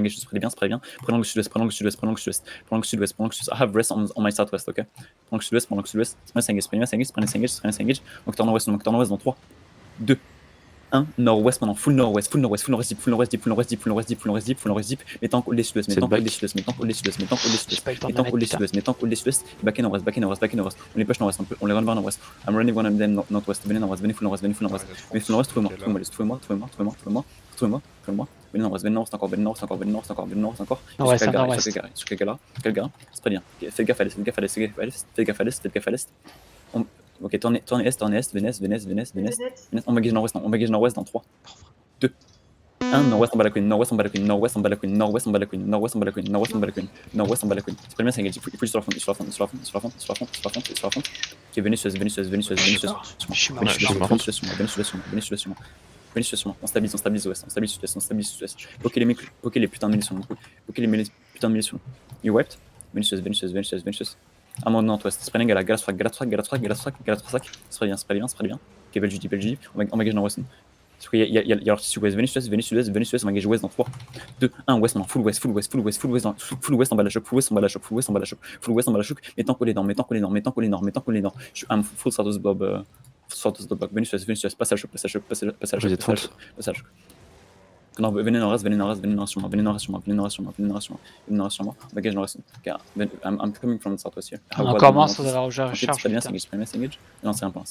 engage, spray bien, spray bien. Prends l'angle sud-ouest, prends l'angle sud-ouest, prends l'angle sud-ouest, prends l'angle sud-ouest, prends l'angle sud-ouest. I have rest on my southwest, ok? Prends l'angle sud-ouest, prends l'angle sud-ouest. Spray bien, engage, engage. Donc turn west dans 3, 2, 1, nord-ouest maintenant, full nord-ouest deep, full nord-ouest deep. Mettons qu'on les sud-ouest, mettons qu'on les sud-ouest, back in nord-ouest. On les push nord-ouest un peu, on les run vers nord-ouest. I'm running one of them nord-ouest, venez nord-ouest, venez full nord-ouest. Trouvez-moi. Venez nord-ouest encore. Sur Kagala. C'est pas bien. Fais gaffe à l'est. Ok, tournez est, Vénès. On bagage nord-ouest dans 3, 2, 1, nord-ouest en bas la queen. C'est pas bien, c'est engage. Il faut sur la fond. Ok, Vénus. On stabilise ouest. Poké les putains de militions. You wiped. Vénus. À mon nord-ouest. Spreading à la Galatrak. C'est très bien. Ok, Belgique. On bagage nord-ouest. Il y a l'artiste ouest, Vénus ouest, on engage ouest dans 3, 2, 1, ouest maintenant, full ouest en bas de la choc, mettons qu'on est nord, je suis full Sardos Bob, Vénus ouest, passage. Non, venez nord-est sur moi, bagage nord-est. Okay, I'm coming from the southwest here. Encore moins sur la recherche. C'est bien, engage. Non, c'est un plan. Ah,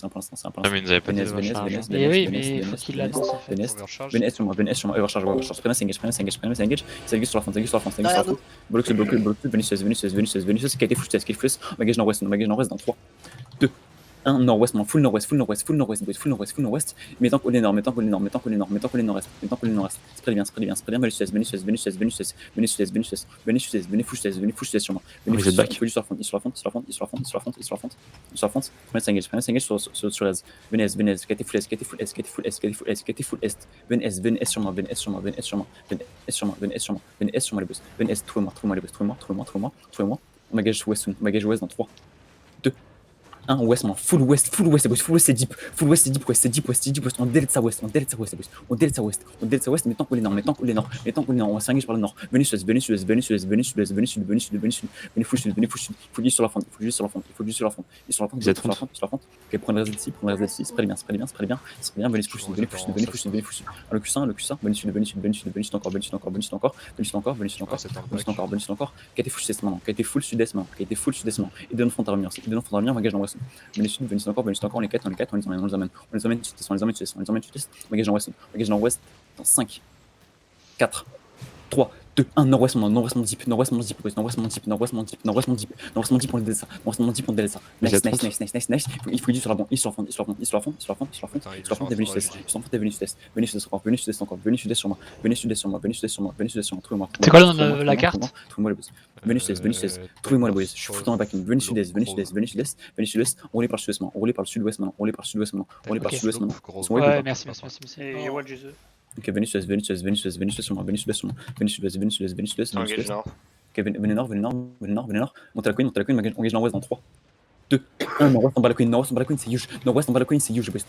mais ils nous avaient pas dit de recharge. Mais oui, mais il faut qu'il l'annonce en fait. Venez sur moi, recharge. Engage. C'est sur la fond. Bloc, Vénus, qui a été full, bagage nord-ouest dans 3, 2, 1, nord-ouest, full nord-ouest, mettons qu'on est nord-est. C'est très bien, Vénus sur moi. Il faut juste sur la fond. Premier engage sur S. Vénès, qui a été full est. Vénès sur moi. Trouvez-moi les boss. On bagage ouest dans 3, 2, 1, ouest, full ouest, c'est deep, on delete sa ouest, mettons qu'on est nord, on va s'engager par le nord, Vénus sud, full sur la fond, ok, prendre la ici, c'est très bien, Vénus push, le Q1, Vénus encore, qui a été full sud-est maintenant, et de notre front à revenir, on engage dans ouest. Vénus encore, on les 4, on les emmène sud-est, on bagage dans ouest dans 5, 4, 3, 2, 1, nord-ouest deep, on les délaisse ça, nice, il faut sur la fond, il sur la fond, Vénus sur moi, trouvez-moi. C'est quoi la carte? Trouvez-moi les boys. Vénus trouvez-moi les boys. Je suis foutu dans le backing. Vénus sud-est, on roule par le sud-ouest maintenant, Ouais, merci. Et Wall Jésus. Ok, Vénus sur moi, Vénus sud-ouest. Ok, venez nord. Montez la queen, on engage nord-ouest dans 3, 2, 1, nord-ouest en bas la queen, c'est huge. Nord-ouest en bas la queen, c'est huge, boys.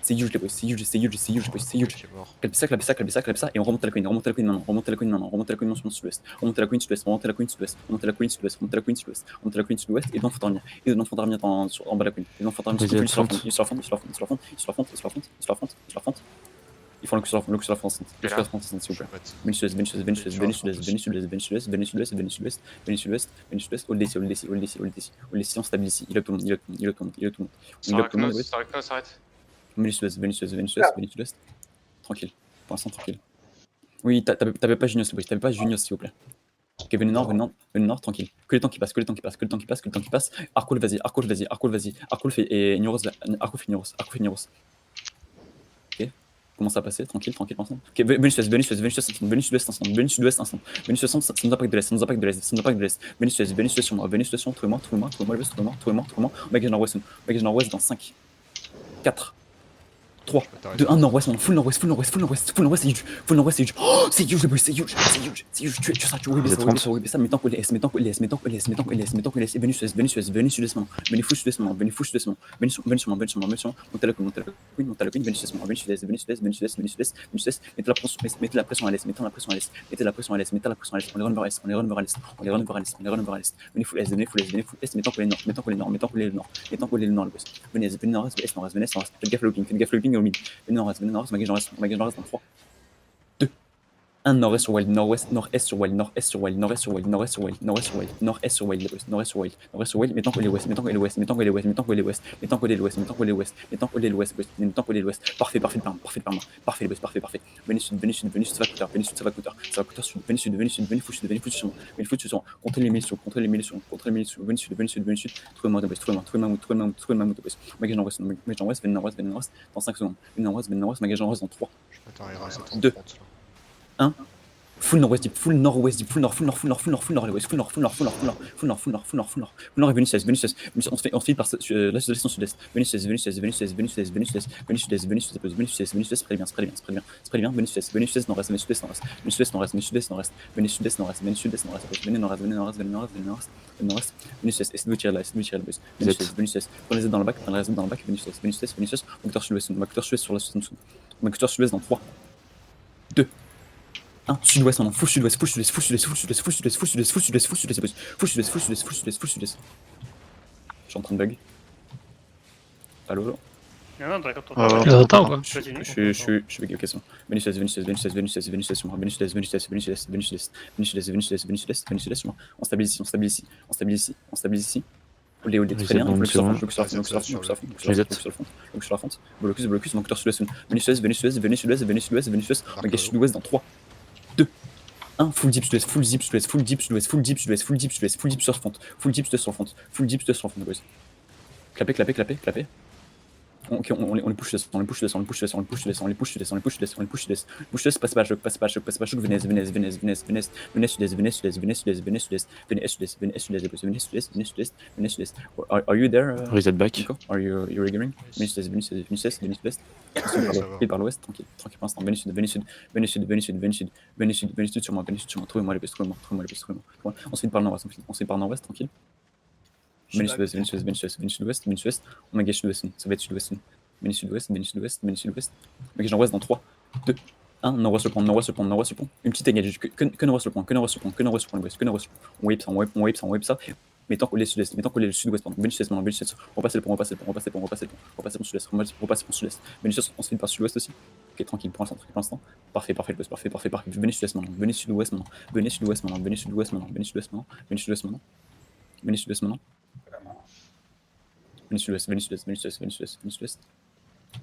C'est huge. Calpissa, et on remonte la queen maintenant. Remonte la queen sur le sud-ouest. Remonte la queen sud-ouest, et donc faut revenir. En bas la queen. Il sur la fond. Ils font le coup sur la France, s'il vous plaît. Vénus sud-ouest, all DC, on stabilise ici, il a tout le monde. S'arrête. Vénus sud-ouest, tranquille, pour l'instant tranquille. Oui, t'avais pas Junius, s'il vous plaît. Ok, venez nord, tranquille. Que le temps qui passe. Arcole, vas-y. Arcole fait Ignoros. Ok, commence à passer, tranquille, ensemble. Ok, Vénus sud-ouest, instant. Ça nous impacte de l'est. Vénus sud sur moi, trouvez-moi. On bagage nord-ouest dans 5, 4, 3, 2, 1, nord-ouest, maintenant. Full nord-ouest, full nord-ouest, full nord-ouest, full nord-ouest, c'est huge. Full nord-ouest, c'est huge. Oh, c'est huge, le boys, c'est huge. C'est huge, c'est huge. Tu ça, tu whip ça, mets tant que les S, mets tant que les S, mets tant que les S, mets tant que les S, mets tant que les S. Venez sud-est, venez sud-est, venez sud-est, maintenant. Venez full sud-est, maintenant. Venez full sud-est, maintenant. Venez sur moi, venez sur moi, venez sur moi. Montez la queen, montez la queen, venez sud-est, venez sud-est, venez sud-est, venez sud-est, venez sud-est, venez sud-est. Mettez la pression à l'est, mettez la pression à l'est, mettez la pression à l'est, mettez la pression à l'est. On les run vers l'est, on les run vers l'est, on les run vers l'est, on les run vers l'est. Venez full est, venez full est, venez full est, mettez que les nord, mettez que les nord, mettez que les nord, mettez que les nord, le boss. Venez nord-est, est nord-est, venez nord-est. Faites gaffe looping au mid. Venez nord-est, magage nord-est dans 3, 2, 1, nord-est sur wild, nord-est sur wild, nord-est sur wild, nord-est sur wild, nord-est sur wild, nord-est sur wild, nord-est sur wild, nord-est sur wild, nord-est sur wild, mettons que les ouest, mettons que les ouest, mettons que les ouest, mettons que les ouest, mettons que les ouest, mettons que les ouest, mettons que les ouest, mettons que les ouest. Parfait, parfait, parfait, les parfait, parfait. Venez sud, ça va coûter, venez sud, ça va coûter sud, venez sud, venez full sur moi, venez full sur moi, contre les militions, venez sud, trouvez-moi de base, trouvez-moi de base. Magage nord-ouest, venez nord-ouest, dans 5 secondes, venez nord-ouest, magage nord-ouest dans 3, 2, 1. Full nord-ouest deep, full nord-ouest deep, full nord, full nord, full nord, full nord, full nord, full nord, full nord, full nord, full nord, full nord, full nord, full nord, full nord, full nord et venez sud-est. On se fait par la sud-est en sud-est. Venez sud-est, venez sud-est, venez sud-est, venez sudest, venez sudest, venez sudest, venez sudest, venez sudest, venez sudest, très bien, venez sudest nord-est, venez sudest nord-est, venez sudest nord-est, venez sudest nord-est, venez sudest nord-est, venez sudest nord-est, venez nord-est, venez nord-est, venez nord-est, venez nord-est, venez nord-est, venez sudest, essayez de tirer là, boys. Venez sudest, prenez les dans le bac, venez sudest, on cutter sud-ouest sur la sud-ouest, on cutter sud-ouest dans 3, 2, 1, sud-ouest maintenant, full sud-ouest. Je suis en train de bug. Allô? Non, d'accord, Attends, quoi. Je suis bug, ok, c'est bon. Venez sud-est sur moi, venez sudest sur moi. On stabilise ici. Olé, très bien, blocus sur la fonte, blocus, donc sud-ouest, venez sud-ouest, on engage sud-ouest dans 3, 2, 1, full deep sud-ouest, full deep sur front, full deep sur front, boys. Clapez. Ok, on les push dessus, passe pas à choc, venez sud-est. Are you there? Reset back. Are you riggering? Venez sud-est. Pile par l'ouest, tranquille pour l'instant, venez sud sur moi, trouvez-moi les best, on se fait par nord-ouest, tranquille. Venez sud-ouest, on magage sud-ouest, ça va être sud-ouest. Venez sud-ouest, magage nord-ouest dans 3, 2, 1, nord-ouest le pont, une petite engage, que nord-ouest le pont, on whip ça, mais tant qu'on est sud-est, le sud-ouest, venez sud-est, repassez le pont, repassez le sud-est, venez sud-est, on se fait par sud-ouest aussi, ok, tranquille pour l'instant, parfait, venez sud-est maintenant, venez sud-ouest maintenant. Venez sud-ouest.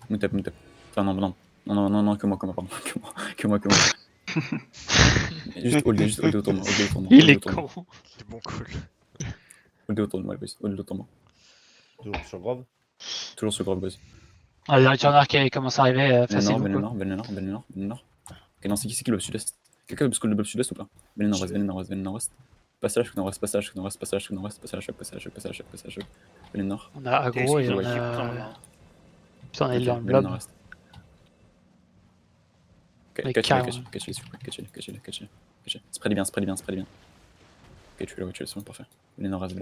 Mount up. Enfin, non, que moi. Juste hold autour de moi. Il est con. C'est bon, cool. Hold autour de moi, boys. Hold autour de moi. Toujours sur Grove. Toujours sur Grove, boys. Ah, il y a un returneur qui commence à arriver facilement. Venez nord. Ok, non, c'est qui le sud-est? Quelqu'un veut le blob sud-est ou pas? Venez nord-ouest. Passage nord-ouest. Venez nord. On a aggro et on a... Putain, on est dans le blob. Catch. C'est bien. Ok, tu es c'est bon, parfait. Venez nord-est.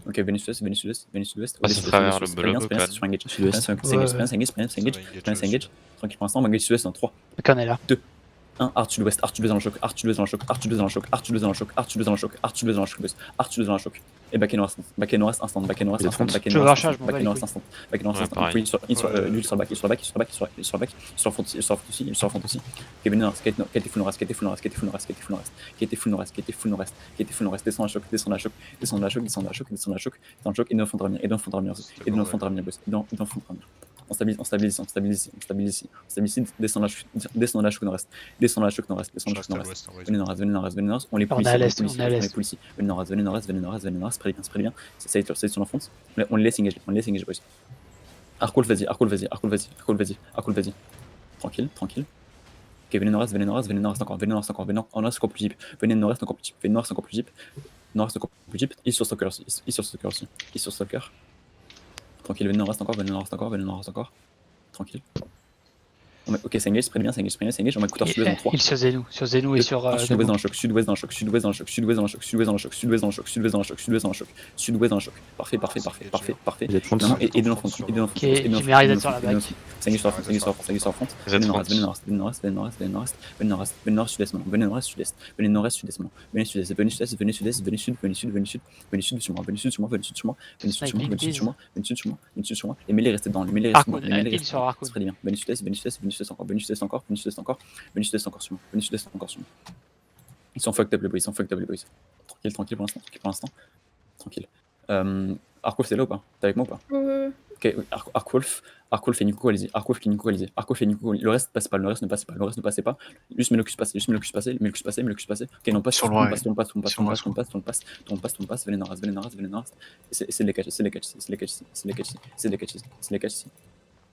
Ok, venez sud-est. Passe à travers le blob, Sur engage. Tranquille pour l'instant, on va engage sud-est dans 3, Le on est là. 2, 1, Art sud-ouest dans le choc, et back and north instant, Je vais recharge mon il sur le back, il sur le front aussi. Ok, venez nord, qualité full nord-est, descend la choc, et nous font revenir, boss, on stabilise ici, descend la choc nord-est, venez nord-est, on les pousse ici, venez nord-est, très bien, ça est sur la front, on les laisse engager, boys. Arcol, vas-y, tranquille. Ok, venez nord-est encore, encore plus deep, venez nord-est encore plus deep, il sur Stalker aussi, tranquille, venez nord-est encore, tranquille. Ok, c'est engage, près bien, c'est engage, c'est engage. On va couteau sud-ouest dans 3. Il sur Zeno et sur Sud-ouest dans le choc, sud-ouest dans le choc, sud-ouest dans le choc, sudouest dans le choc, sudouest dans le choc, sudouest dans le choc, sudouest dans le choc, sudouest dans le choc, sudouest dans le choc. Parfait. Vous êtes front. Maintenant, et de l'enfant, et de l'enfant. Ok, tu mets Arizat sur la bague. C'est engage sur la front, c'est engage sur la front. Vous êtes Venez front. nord-est, venez nord-est, venez nord-est, venez nord-est, venez nord-est, venez nord-est, sud-est maintenant, venez nord-est, sud-est, venez nord-est, sud-est maintenant, venez sud-est, venez sud-est, venez sud-est, venez sud, venez sud, venez sud, venez sud sur moi, venez sud sur moi, venez sud sur moi, venez sud sur moi, venez sud sur moi, venez sud sur moi, venez sud sur moi. Les mêlés restez dedans, les mêlés restez dedans, les mêlés restez dedans. C'est très bien. Venez sud-est, venez sud-est, venez sud-est encore, venez sud-est encore, venez sud-est encore, venez sud-est encore sur moi, venez sud-est encore sur moi. Ils sont fucked up les boys, ils sont fucked up les boys. Tranquille pour l'instant, tranquille. Arkwolf c'est là ou pas? T'es avec moi ou pas? Ok, Arkwolf et Nico allez-y, Arkwolf et Nico allez-y, Arkwolf et Nico, le reste passe pas, le reste ne passez pas, juste Melocus passez, ok non pas Sur le right. tourne passe, venez nord, c'est les catch,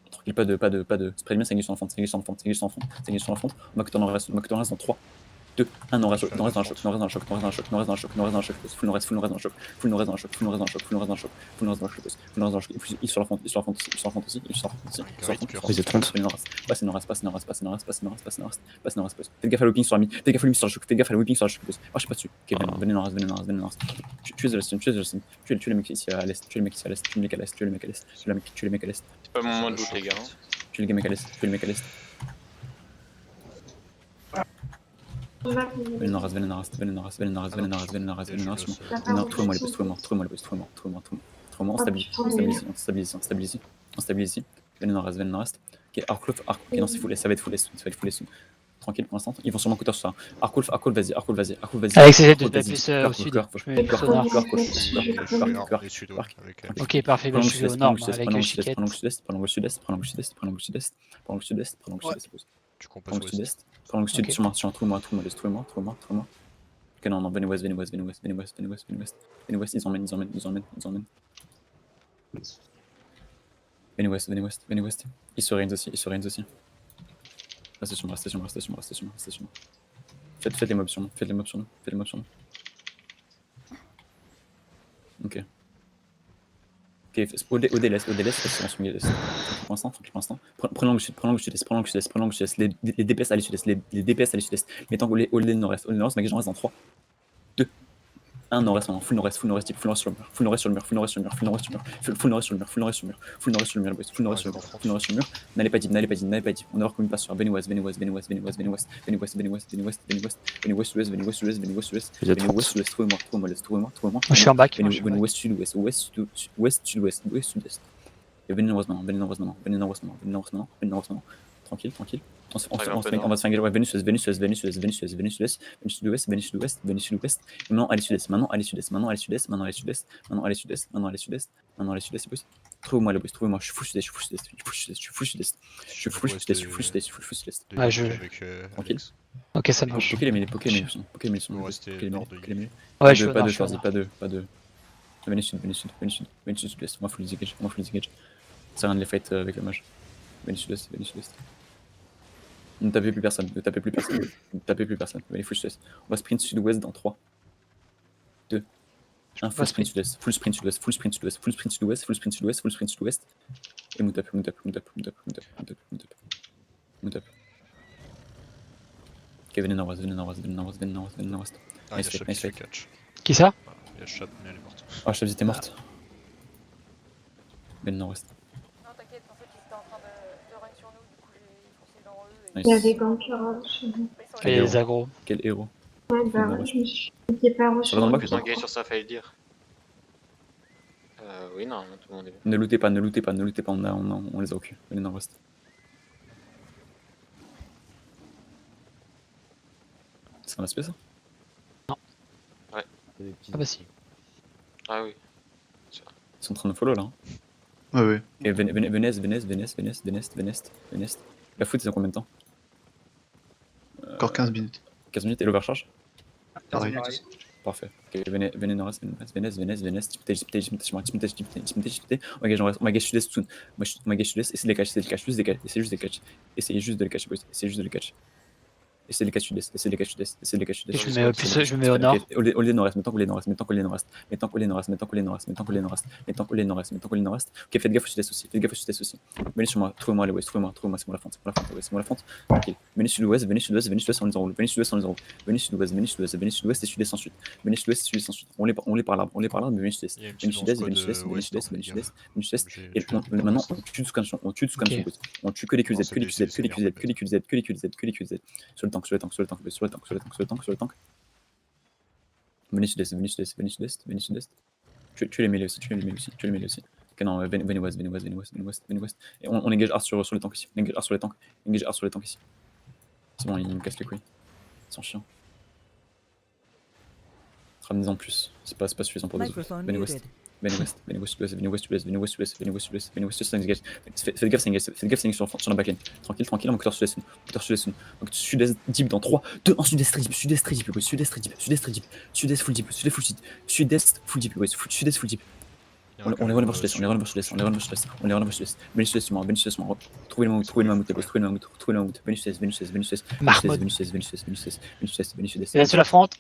tranquille, pas de, spread bien, c'est sur l'enfant, on va que t'en reste dans 3, 2, 1, on reste dans le choc, full nord reste dans le choc, il sur la fente aussi, Vous êtes front. passe nord-est, faites gaffe à l'ooping sur la mid, faites gaffe à l'ooping sur le choc, marchez pas dessus, ok, venez nord-est, tuez le stun, tuez les mecs ici à l'est, tuez les mecs à l'est, C'est pas le moment de doute, les gars. tuez les mecs à l'est, venez nord-est, trouvez-moi les boss, on stabilise ici, venez nord-est, ok, Arkwolf, ok non c'est full, ça va être full soon, tranquille pour l'instant, ils vont sûrement couteau sur ça, Arkwolf, vas-y, Avec ses aides de plus au sud, je mets le sonar. Ok, parfait, bah, je suis au nord, moi, avec les chiquettes. prends l'angle sud-est, Tu comptes prends pas l'angle sur sud-est, prends l'angle sud Ok. sur moi, trouve-moi. Ok, non, venez ouest, ils emmènent. Venez ouest. Ils se range aussi. Restez sur moi. Faites les mobs sur nous. Ok. Ok, OD laisse, restez en swing laisse. Tranquille pour l'instant. Prenez l'angle sud-est. Les DPS allez sud-est. Mais tant que les OD nord-est, ma gueule reste dans 3, 2, 1, nord-est maintenant, full nord-est, type, full nord-est sur le mur, full nord-est sur le mur, n'allez pas deep, on va voir comment il passe sur venez ouest, trouvez-moi, Je suis en bac. venez ouest, sud-ouest, et venez nord-ouest maintenant, tranquille, on va se faire engager, venez sud-ouest, et maintenant allez sud-est, c'est possible. Trouvez-moi, je suis full sud-est. Ouais, Tranquille. Ok, ça marche. Poké les mêlés sont. Ouais, je suis au Pas nord, de je suis au choisi, nord. pas de. Venez sud, sud-est. On va full disengage. Ça sert à rien de les fight avec le mage. Venez sud-est. Ne tapez plus personne. Venez full sud-est. On va sprint sud-ouest dans 3, 2, 1, full sprint sud-est. Et move up. Ok, venez nord-ouest. Ah, il y a Shot qui se fait catch. Qui ça? Il y a Shot, mais elle est morte. Ah, je t'avais dit t'es morte. Venez nord-ouest. Non, t'inquiète, en fait, ils étaient en train de run sur nous, du coup, j'ai foncé dans eux. Nice. Il y a des Gampiras chez nous. Quel Et héros. les agros. Quel héros. Ouais, bah ouais, je me suis fait pas Ça va dans le bac, Plus engagé sur ça, fallait le dire. Oui, non, tout le monde est bien. Ne lootez pas, on les a au cul. Venez nord-ouest. C'est un aspect ça? Ah bah si. Ah oui. Ils sont en train de follow là. Ouais. Et venez. La foot, c'est dans combien de temps? Encore 15 minutes. 15 minutes et l'overcharge? Pareil. Parfait. Ok, venez nord-est, on va gage sud-est soon. On va gage sud-est, essayez de les catch, essayez juste de les catch, boys. Essayez juste de les catch. Essayez les cas sud-est, essayez les cas sudest, essayez les cas sud-est. Je me mets plus, je me mets au nord. Hold les nord-est, mettons que les nord-est, mettons que les nord-est, mettons que les nord-est, mettons que les nord-est, mettons que les nord-est, mettons que les nord-est, mettons que les nord-est. Ok, faites gaffe au sud-est aussi, faites gaffe au sud-est aussi. Venez sur moi, trouvez-moi les ouest, trouvez-moi, c'est moi la fente, c'est moi la fente. Tranquille. Venez sud-ouest, venez sud-ouest, venez sud-ouest, on les enroule, venez sud-ouest, on les enroule. Venez sud-ouest, venez sud-ouest, venez sud-ouest et sud-est ensuite. Venez sud-ouest et sud-est ensuite. On les par l'arbre, mais venez sud-est. Il y a une Venez petite sud-est, venez lance sud-est, code venez ouest, sud-est, hein, venez les sud-est, gars. venez sud-est. J'ai- Et j'ai le maintenant, temps. on tue sous canson, on tue sous canson. On tue que les QZ, que les QZ, que les QZ, que les QZ, que les QZ, que les QZ. Sur le tank, sur le tank, sur le tank, sur le tank, sur le tank, sur le tank, sur le tank. Venez sud-est, venez sud-est, venez sud-est, venez sud-est. Tu les mêlés aussi, tu les mêlés aussi, tu les mêlés aussi. Ok, non, venez ouest, venez ouest, venez ouest, venez ouest, venez ouest. Et on engage Ars sur les tanks ici. On engage Ars sur les tanks. Engage Ars sur les tanks ici. C'est bon, ils me cassent les couilles. Ils sont chiants. Ramenez-en plus. C'est pas suffisant pour deux autres. Microphone Venez ouest. muted. Venez ouest, venez ouest, venez ouest, venez ouest, venez ouest, venez ouest, c'est engage. Faites gaffe, c'est engage sur la backline. Tranquille, tranquille, un moteur sud-est. Moteur sud-est. Donc sud-est deep dans 3, 2, 1, sud-est très deep, sud-est très deep, sud-est très deep, sud-est très deep, sud-est full deep, sud-est full deep, sud-est full deep, sud-est full deep. On les relève sud-est, on les relève sud-est, on les relève sud-est, on les relève sud-est. Venez sudest sur moi, venez sudest sur moi. Trouvez le mammouth, trouvez le mammouth, trouvez le mammouth, trouvez le mammouth. Venez sudest, venez sudest, venez sudest. Marmot. Venez sudest, venez sudest, venez sudest, venez sudest, venez sudest. Et là sur la fronte.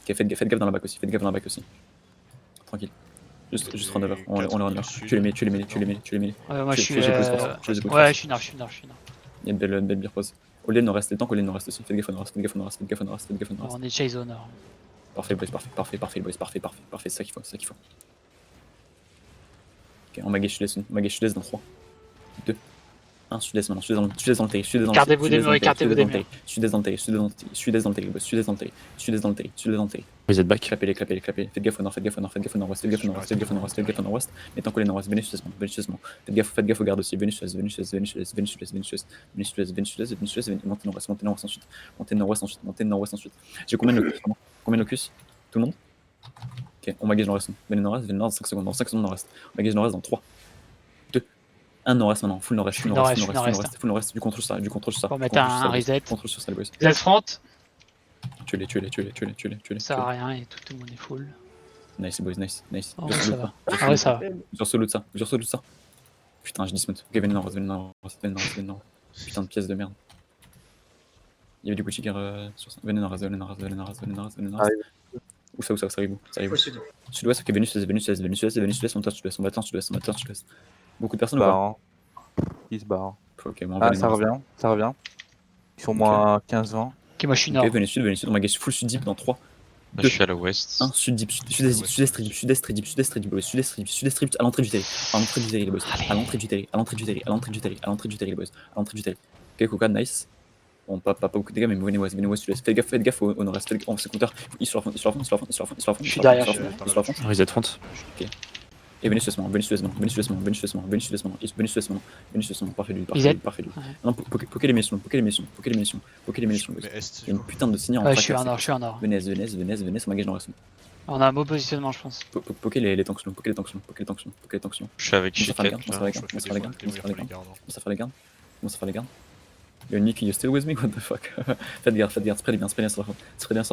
Ok, faites gaffe dans la back aussi, faites gaffe dans la back aussi. Tranquille. Juste run over, on les run over. Tu les mets, tu les mets, tu les mets, tu les mets. Moi je suis. j'ai plus de force, j'ai plus de Ouais, force. je suis nord, je suis nord, je suis nord. Il y a une belle beer pause. Au lieu de nord-est, les tanks, au lieu de nord-est aussi. Faites gaffe au nord-est, faites gaffe au nord-est, faites gaffe au nord-est, faites gaffe au nord-est. On est chase au nord. Parfait, boys, parfait, boys, parfait, c'est ça qu'il faut, c'est ça qu'il faut. Ok, on magage sud-est dans 3, 2, 1, sud-est maintenant, sud-est dans le terri, sud-est dans le terri. Écartez-vous des murs, écartez-vous des murs. Sud-est dans le terri, sud-est dans le terri, boys, sud-est dans le terri, sud-est dans le terri, sudest dans le terri. Vous êtes back. Clapez-les. Faites gaffe au nord, faites gaffe au nord, faites gaffe au nord-ouest, faites gaffe au nord-ouest, faites gaffe au nord-ouest, faites gaffe au nord-ouest. Mais tant que les nord-ouest, venez sudestement. Faites gaffe aux gardes aussi, venez sudest, montez nord-ouest ensuite. J'ai combien de locus? Tout le monde? Ok, on magage nord-ouest. Venez nord-ouest, venez nord 5 secondes, dans 5 secondes nord-ouest. On magage nord-ouest dans 3, 2, 1 nord-ouest maintenant, full nord-ouest, full nord-ouest, du contrôle sur ça. Pour mettre un reset. Contrôle sur ça, les boys. Z front. Tuez-les. Ça sert à rien et tout le monde est full. Nice, boys, nice. En vrai, ça va. En vrai, ça va. Sur ce loot ça. Putain, je dismount. Ok, venez nord-ouest. Putain de pièce de merde. Il y avait du Gucci sur ça. Venez nord-ouest. Où ça arrive où? Sud-ouest, ok, venez sud-est, on va sud-ouest. Beaucoup de personnes ou pas? Ils se barrent. Ok, bon, Ah, venez ça nord-ouest. revient. Ils sont moins 15-20. Ok, moi je suis nord. Ok, venez sud, on magage full sud deep dans 3, Moi, je suis à l'ouest. 1, sud-est très deep, boys, sud-est très deep, à l'entrée du terri, les boys, à l'entrée du terri, les boys, à l'entrée du terri. Ok, Coca, nice. Bon, pas beaucoup de dégâts, mais venez ouest, sud-est. Faites gaffe au nord-est, on se compteur, ils sur la fronte, Je suis derrière. Reset front. Et venez sudestement, parfait lui. Isaac. Non, poké les munitions, boys. Mais est, Il y a une putain de signe en Ouais, je track, suis en nord. Venez, on magage nord-est. On a un beau positionnement, je pense. Poké les tanks slow, poké les tanks slow. Je suis avec On s'en fait Chicken. les gardes, on s'en fait les gardes. You're Nick, you still with me? What the fuck? Faites garde, spread bien sur la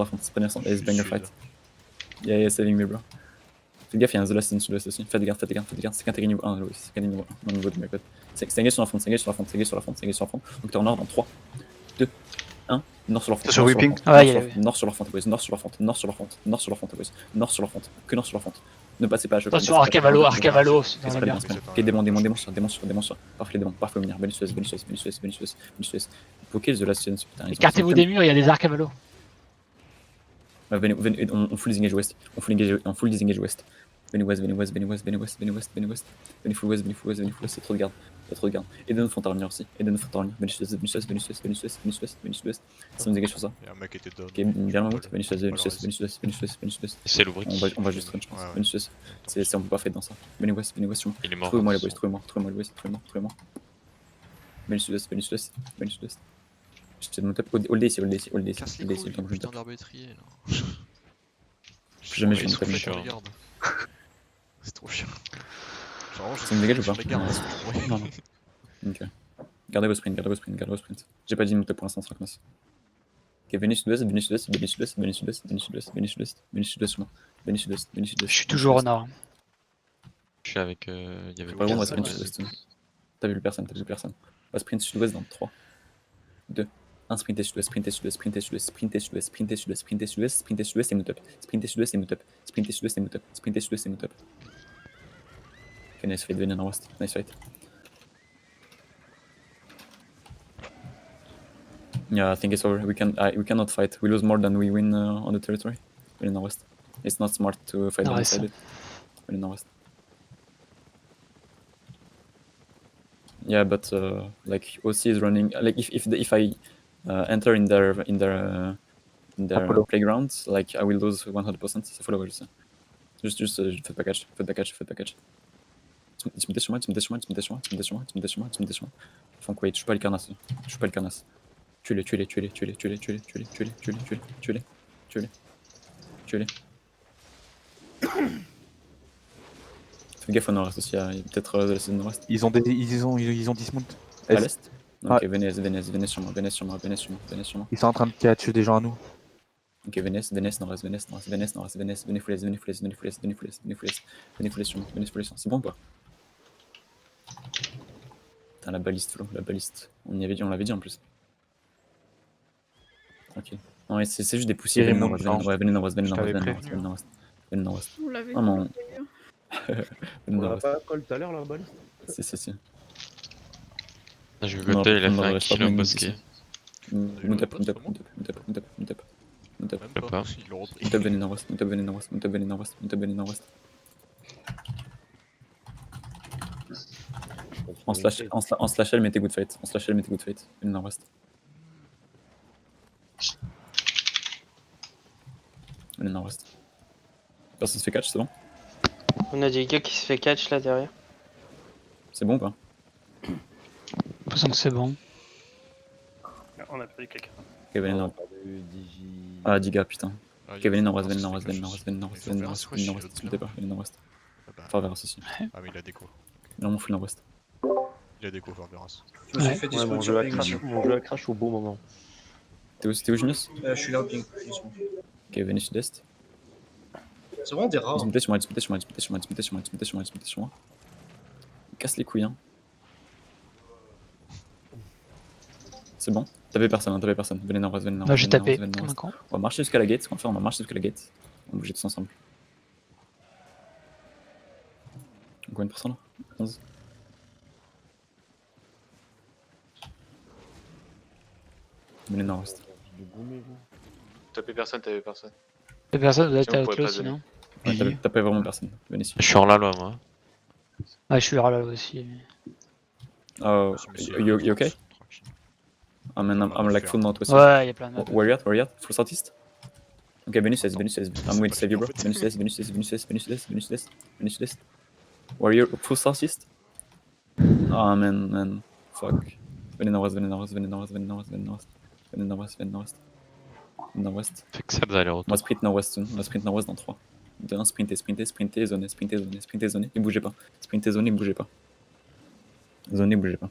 front. Let's bang your fight. Yeah, saving me, bro. Faites gaffe, il y a un The Last in sud-ouest aussi. Faites garde. C'est qu'un terrain niveau 1, Louis. C'est qu'un niveau 1. Dans le niveau de mes potes. C'est engage sur la front. Donc t'es en nord dans 3, 2, 1. Nord sur la front. Sur whipping. Nord sur la front, boys. Nord sur la front. Que nord sur la front. Ne passez pas à choc. Attention, Arcavalo. C'est très bien. Ok, démon sur. Parfait, au venir. Venez sud-est. Poké The Last in, putain. Écartez-vous des murs, il y a des Arcavalo. Venez, on full disengage ouest. On full disengage ouest. Venez ouest. Venez full ouest, c'est trop de garde. Et de notre front à revenir aussi. Venez sud-est. Ça nous dégage sur ça. Il y a un mec qui était down. Ok, bien le mammouth. Venez sud-est. C'est l'ouvrier. On va juste run, je pense. Ouais. Venez sud-est. On peut pas faire dans ça. Venez ouest sur moi. Il est mort. Trouvez-moi les boys, trouvez-moi les boys. Venez sud-est. Je te demande hold ici, Casse les le temps couilles, que je putain tape. d'arbitrier là. Jamais je Ils vais sont me chiants. Regarde. C'est trop chiant. Genre, Ça me dégage ou pas? les gardes, c'est trop Non. Ok. Gardez vos sprints. J'ai pas dit mon top pour l'instant, Sraknos. Ok, venez sud-ouest sur moi. Je suis toujours au nord. Je suis avec. Il y avait Pas bon, on va personne. sprint sud-ouest. T'as vu personne. On va sprint sud-ouest dans 3, 2, Un sprintez sud-ouest, sprintez sud-ouest, sprintez sud-ouest, sprintez sud-ouest, sprintez sud-ouest, sprintez sud-ouest, sprintez sud-ouest et move up. Sprintez sud-ouest et move up. Sprintez sud-ouest et move up. Sprintez sud-ouest et move up. Ok, nice fight, venez nord-ouest. Nice fight. Yeah, I think it's over. We cannot fight. We lose more than we win on the territory. Venez nord-ouest. It's not smart to fight Nord-est. alongside it. Venez nord-ouest. Yeah, but like OC is running. Like if I enter in their Apollo. playground, like I will lose 100%. C'est follow juste. Juste faites pas catch, faites pas catch, faites pas catch. Tu me sur moi, tu me sur moi, tu me sur moi, tu me sur moi, tu me sur moi, tu me sur moi. Funk wait, je suis pas le carnasse. Je suis pas le carnasse. Tuez-les, tuez-les, tuez-les, tuez-les, tuez-les, tuez-les, tuez-les, tuez-les, tuez-les, tuez-les, tuez-les, tuez-les, tuez-les. Fais gaffe au nord-est aussi, il y a peut-être de la nord-est. Ils ont dismount. À l'est. Ok, Ouais. venez sur moi, venez sur moi, venez sur moi, venez sur moi. Ils sont en train de catch des gens à nous. Ok, venez nord-est, venez full S, venez full S, venez full S, venez full S, venez full S, venez full S sur moi, venez full S sur moi. C'est bon ou pas? Putain, la baliste, Flo, la baliste. On l'avait dit en plus. Ok. Non, mais c'est juste des poussières. Il Venez remonte, nord-ouest, non. venez nord-ouest, venez Je nord-ouest, t'avais venez prévenu. nord-ouest, venez nord-ouest. On l'avait Ah, mon- vu, d'ailleurs. Venez On l'a nord-ouest. pas call tout à l'heure la balle. Si. Là, j'ai vu Non, Gothel, il a on fait un aurait kill pas au mis bosquet. ici. Mount up, Même pas. pas, ils l'ont repris. Mount up, venez nord-ouest, Mount up, venez nord-ouest, Mount up, venez nord-ouest, Mount up, venez nord-ouest. En slash L, mettez good fight. En slash L, mettez good fight. Venez nord-ouest. Venez nord-ouest. Personne se fait catch, c'est bon? On a des gars qui se fait catch là derrière. C'est bon ou pas? J'ai l'impression que c'est bon. On a pris quelqu'un. Ok, venez nord. Digi. Ah, 10 gars, putain. Ah, Ok, il y a venez des nord-ouest, gens, venez c'est nord-ouest, des venez gars, nord-ouest, venez nord-ouest, ils venez vont nord-ouest, faire venez un nord-ouest, squash, disputez pas, venez nord-ouest. Ah bah, Farveras aussi. ah mais il a déco. Non, mon full nord-ouest. Il a déco, Farberas. Je me suis Ouais. fait Ouais, dispo mon sur jeu a ping. crash au bon moment. T'es où, Genius? Je suis là au ping, doucement. Ok, venez sud-est. C'est vraiment des rares. Disputez sur moi, disputez sur moi, disputez sur moi, disputez sur moi, disputez sur moi, disputez sur moi. Casse les couilles, hein. C'est bon? Tapez personne, tapez personne. Venez nord-ouest, venez Moi nord-ouest, j'ai venez tapé nord-ouest, venez comme un nord-ouest. con. On va marcher jusqu'à la gate, ce qu'on va faire, on va marcher jusqu'à la gate. On va bouger tous ensemble. Combien de pourcents là? 11. Venez nord-ouest. Tapez personne, tapez personne. Les personnes doivent Si on être pourrait là pas aussi, donner. non? Ouais, tapez vraiment personne. Venez ici. Je suis hors la loi, moi. Ah, je suis là aussi. Oh, you okay? Tranquille. I'm like full northwest. Ouais, il y a plein de maps. Where you at? Where you at? Full southeast? Ok, venez sud-est, venez sud-est. I'm going to save you, bro. C'est pas Venez sud-est, venez sud-est, venez sud-est, venez sud-est, venez sud-est, venez sud-est. Where you? Full southeast? Ah, man. Fuck. Venez nord-ouest, venez nord-ouest, venez nord-ouest, venez nord-ouest, venez nord-ouest. Venez nord-ouest, venez nord-ouest. Venez nord-ouest. Fait que ça des On allers-retours. va sprint nord-ouest soon. On va sprint nord-ouest dans 3. 2, 1, sprintez, zonez. Et bougez pas. Sprintez, zonez, et bougez pas. Zonez, bougez pas.